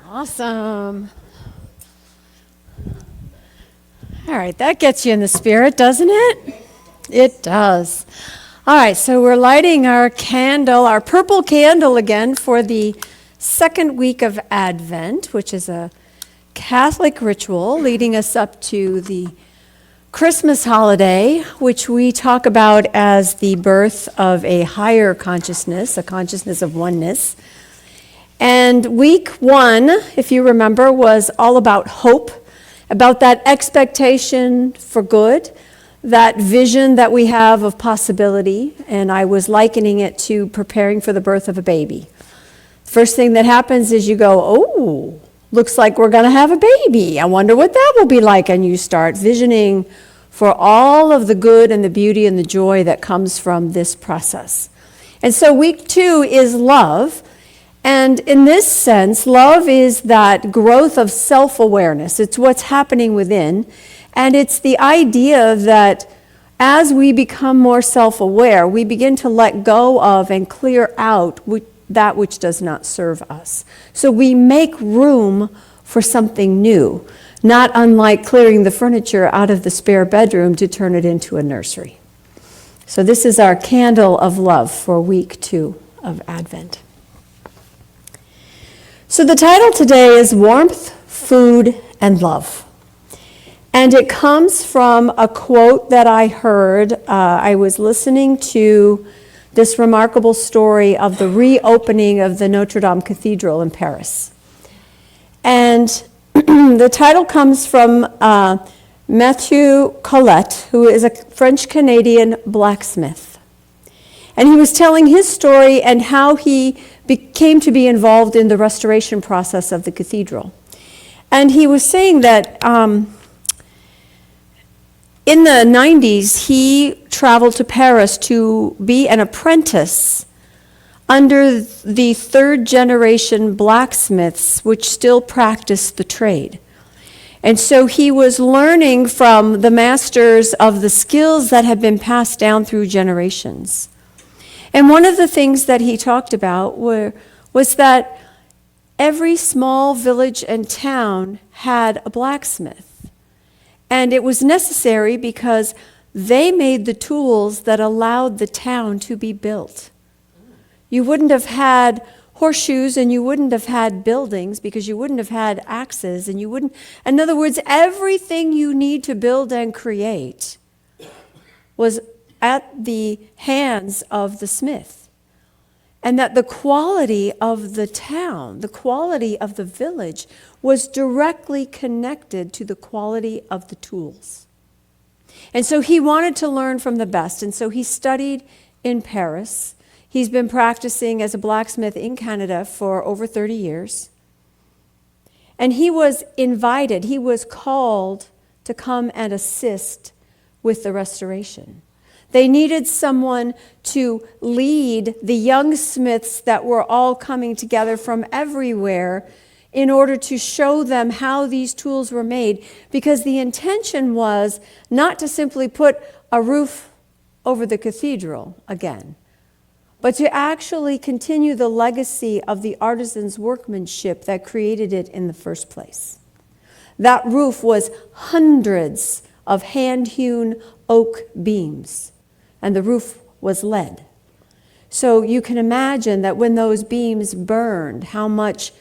Awesome. All right, that gets you in the spirit, doesn't it? It does. All right, so we're lighting our candle, our purple candle again for the second week of Advent, which is a Catholic ritual leading us up to the Christmas holiday, which we talk about as the birth of a higher consciousness, a consciousness of oneness. And week one, if you remember, was all about hope, about that expectation for good, that vision that we have of possibility. And I was likening it to preparing for the birth of a baby. First thing that happens is you go, oh, looks like we're going to have a baby. I wonder what that will be like. And you start visioning for all of the good and the beauty and the joy that comes from this process. And so week two is love. And in this sense, love is that growth of self-awareness. It's what's happening within. And it's the idea that as we become more self-aware, we begin to let go of and clear out that which does not serve us. So we make room for something new, not unlike clearing the furniture out of the spare bedroom to turn it into a nursery. So this is our candle of love for week two of Advent. So the title today is Warmth, Food, and Love. And it comes from a quote that I heard. I was listening to this remarkable story of the reopening of the Notre Dame Cathedral in Paris. And the title comes from Mathieu Colette, who is a French-Canadian blacksmith. And he was telling his story and how he came to be involved in the restoration process of the cathedral. And he was saying that in the 90s, he traveled to Paris to be an apprentice under the third generation blacksmiths, which still practiced the trade. And so he was learning from the masters of the skills that had been passed down through generations. And one of the things that he talked about was that every small village and town had a blacksmith. And it was necessary because they made the tools that allowed the town to be built. You wouldn't have had horseshoes and you wouldn't have had buildings because you wouldn't have had axes and you wouldn't. In other words, everything you need to build and create was at the hands of the smith. And that the quality of the town, the quality of the village, was directly connected to the quality of the tools. And so he wanted to learn from the best, and so he studied in Paris. He's been practicing as a blacksmith in Canada for over 30 years. And he was invited, he was called to come and assist with the restoration. They needed someone to lead the young smiths that were all coming together from everywhere in order to show them how these tools were made, because the intention was not to simply put a roof over the cathedral again, but to actually continue the legacy of the artisan's workmanship that created it in the first place. That roof was hundreds of hand-hewn oak beams, and the roof was lead. So you can imagine that when those beams burned, how much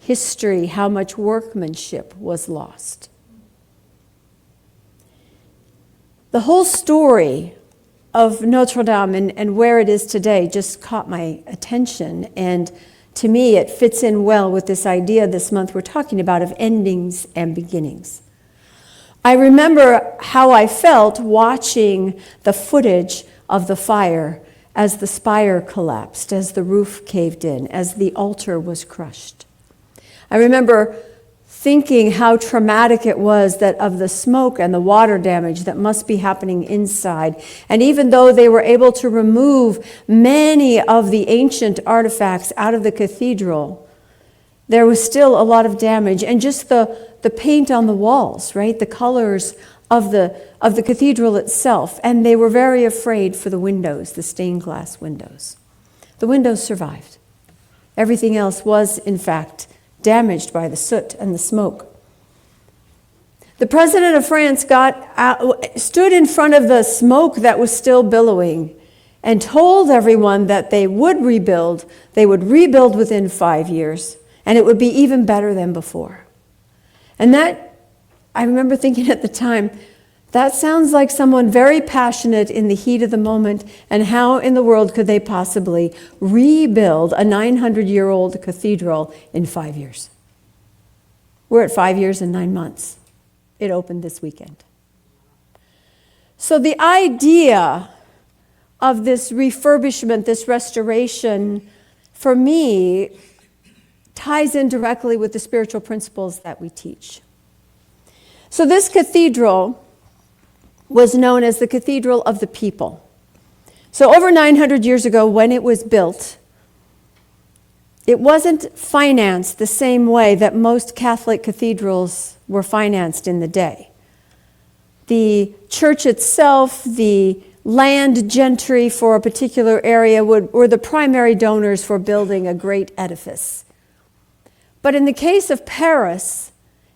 history, how much workmanship was lost. The whole story of Notre Dame and where it is today just caught my attention, and to me it fits in well with this idea this month we're talking about of endings and beginnings. I remember how I felt watching the footage of the fire as the spire collapsed, as the roof caved in, as the altar was crushed. I remember thinking how traumatic it was that of the smoke and the water damage that must be happening inside. And even though they were able to remove many of the ancient artifacts out of the cathedral, there was still a lot of damage. And just the paint on the walls, right? The colors of the cathedral itself. And they were very afraid for the windows, the stained glass windows. The windows survived. Everything else was, in fact, damaged by the soot and the smoke. The president of France stood in front of the smoke that was still billowing and told everyone that they would rebuild. They would rebuild within 5 years, and it would be even better than before. And that, I remember thinking at the time, that sounds like someone very passionate in the heat of the moment, and how in the world could they possibly rebuild a 900-year-old cathedral in 5 years? We're at 5 years and 9 months. It opened this weekend. So the idea of this refurbishment, this restoration, for me, ties in directly with the spiritual principles that we teach. So this cathedral was known as the Cathedral of the People. So over 900 years ago, when it was built, it wasn't financed the same way that most Catholic cathedrals were financed in the day. The church itself, the land gentry for a particular area were the primary donors for building a great edifice. But in the case of Paris,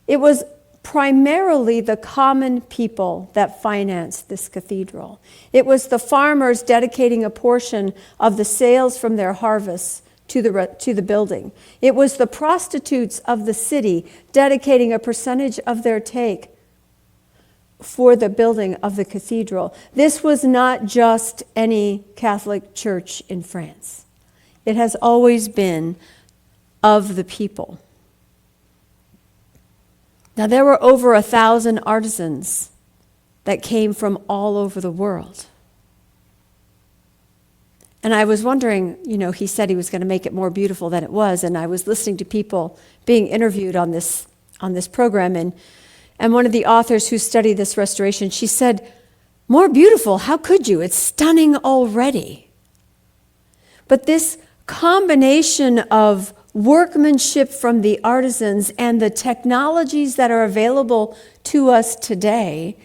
it was primarily the common people that financed this cathedral. It was the farmers dedicating a portion of the sales from their harvests to the building. It was the prostitutes of the city dedicating a percentage of their take for the building of the cathedral. This was not just any Catholic church in France. It has always been of the people. Now, there were over 1,000 artisans that came from all over the world. And I was wondering, he said he was going to make it more beautiful than it was, and I was listening to people being interviewed on this program, and one of the authors who studied this restoration, she said, "More beautiful, how could you? It's stunning already." But this combination of workmanship from the artisans and the technologies that are available to us today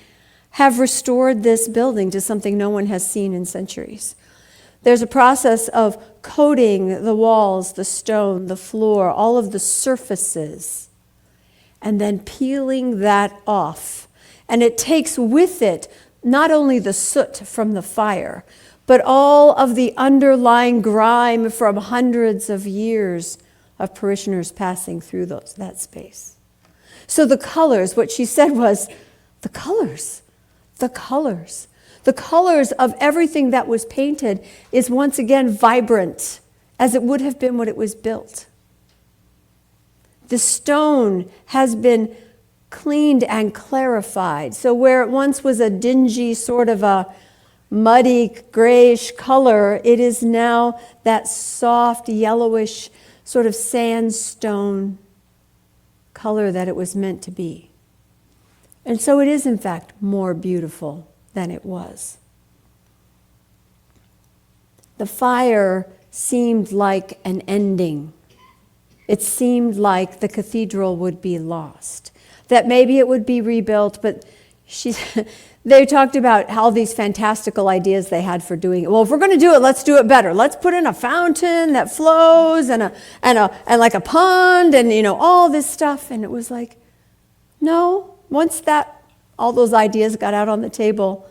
have restored this building to something no one has seen in centuries. There's a process of coating the walls, the stone, the floor, all of the surfaces, and then peeling that off. And it takes with it not only the soot from the fire, but all of the underlying grime from hundreds of years of parishioners passing through that space. So the colors, what she said was, the colors of everything that was painted is once again vibrant, as it would have been when it was built. The stone has been cleaned and clarified. So where it once was a dingy sort of a muddy grayish color, it is now that soft yellowish sort of sandstone color that it was meant to be. And so it is, in fact, more beautiful than it was. The fire seemed like an ending. It seemed like the cathedral would be lost, that maybe it would be rebuilt, but they talked about all these fantastical ideas they had for doing it. Well, if we're going to do it, let's do it better. Let's put in a fountain that flows and like a pond and all this stuff. And it was like, no. Once all those ideas got out on the table,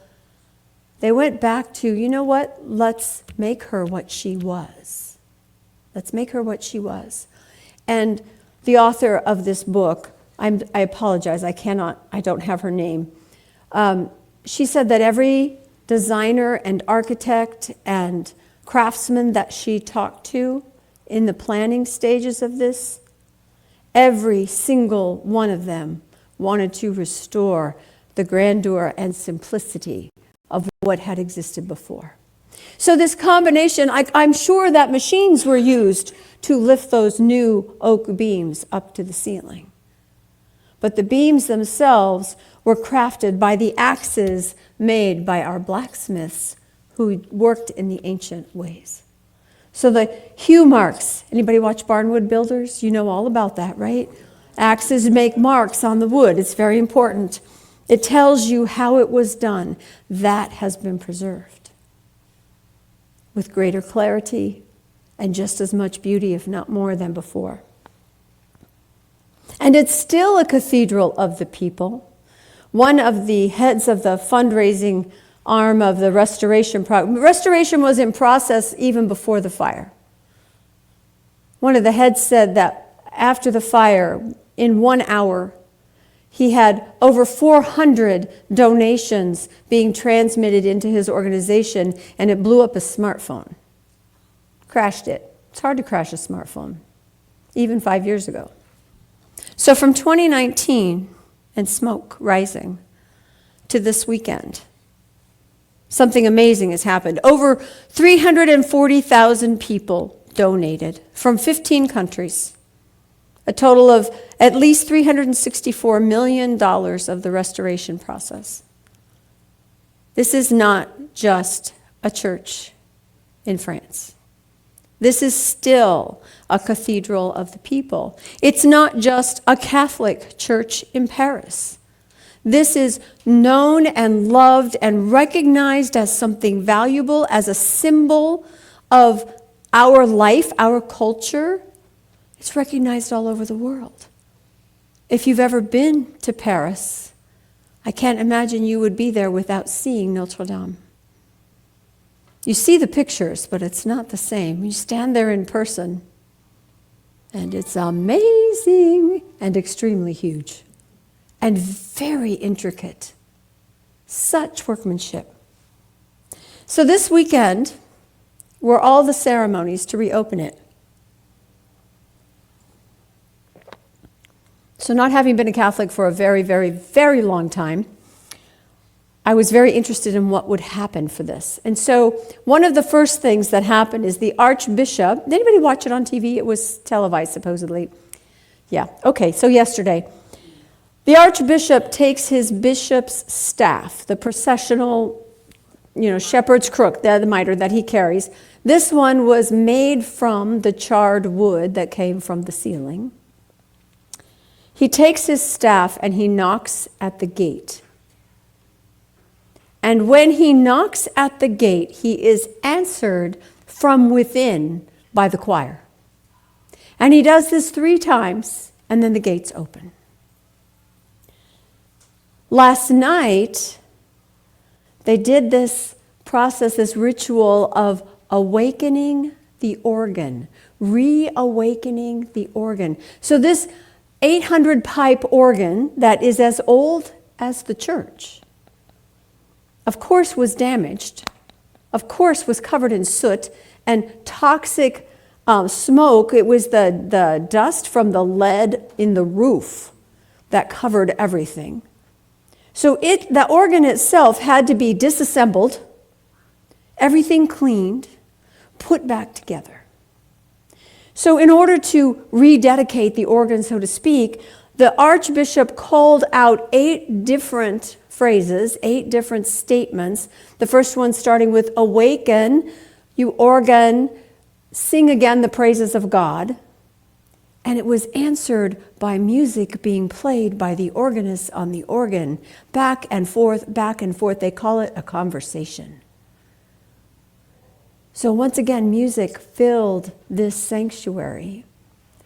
they went back to, what? Let's make her what she was. Let's make her what she was. And the author of this book, I apologize, I don't have her name. She said that every designer and architect and craftsman that she talked to in the planning stages of this, every single one of them wanted to restore the grandeur and simplicity of what had existed before. So this combination, I'm sure that machines were used to lift those new oak beams up to the ceiling. But the beams themselves were crafted by the axes made by our blacksmiths who worked in the ancient ways. So the hue marks, anybody watch Barnwood Builders? You know all about that, right? Axes make marks on the wood. It's very important. It tells you how it was done. That has been preserved with greater clarity and just as much beauty, if not more, than before. And it's still a cathedral of the people. One of the heads of the fundraising arm of the restoration was in process even before the fire. One of the heads said that after the fire, in 1 hour, he had over 400 donations being transmitted into his organization, and it blew up a smartphone. Crashed it. It's hard to crash a smartphone, even 5 years ago. So from 2019 and smoke rising to this weekend, something amazing has happened. Over 340,000 people donated from 15 countries. A total of at least $364 million of the restoration process. This is not just a church in France. This is still a cathedral of the people. It's not just a Catholic church in Paris. This is known and loved and recognized as something valuable, as a symbol of our life, our culture. It's recognized all over the world. If you've ever been to Paris, I can't imagine you would be there without seeing Notre Dame. You see the pictures, but it's not the same. You stand there in person, and it's amazing and extremely huge and very intricate. Such workmanship. So this weekend were all the ceremonies to reopen it. So not having been a Catholic for a very, very, very long time, I was very interested in what would happen for this. And so one of the first things that happened is the Archbishop, did anybody watch it on TV? It was televised, supposedly. Yeah, okay, so yesterday. The Archbishop takes his bishop's staff, the processional, shepherd's crook, the mitre that he carries. This one was made from the charred wood that came from the ceiling. He takes his staff and he knocks at the gate. And when he knocks at the gate, he is answered from within by the choir. And he does this 3 times, and then the gates open. Last night, they did this process, this ritual of awakening the organ, reawakening the organ. So this 800 pipe organ that is as old as the church, of course was damaged, of course was covered in soot and toxic smoke. It was the dust from the lead in the roof that covered everything. So the organ itself had to be disassembled, everything cleaned, put back together. So in order to rededicate the organ, so to speak, the Archbishop called out 8 different phrases, 8 different statements. The first one starting with, "Awaken, you organ, sing again the praises of God." And it was answered by music being played by the organist on the organ, back and forth, back and forth. They call it a conversation. So once again, music filled this sanctuary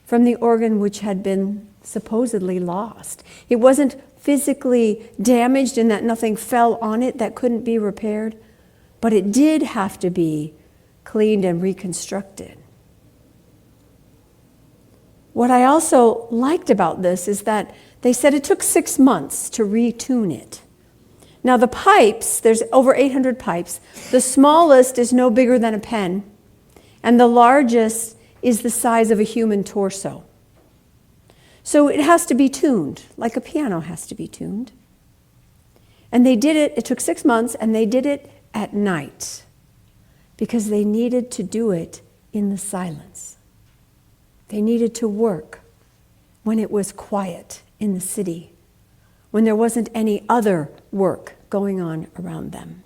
from the organ which had been supposedly lost. It wasn't physically damaged in that nothing fell on it that couldn't be repaired, but it did have to be cleaned and reconstructed. What I also liked about this is that they said it took 6 months to retune it. Now the pipes, there's over 800 pipes. The smallest is no bigger than a pen, and the largest is the size of a human torso. So it has to be tuned, like a piano has to be tuned. And they did it took 6 months, and they did it at night because they needed to do it in the silence. They needed to work when it was quiet in the city, when there wasn't any other work going on around them.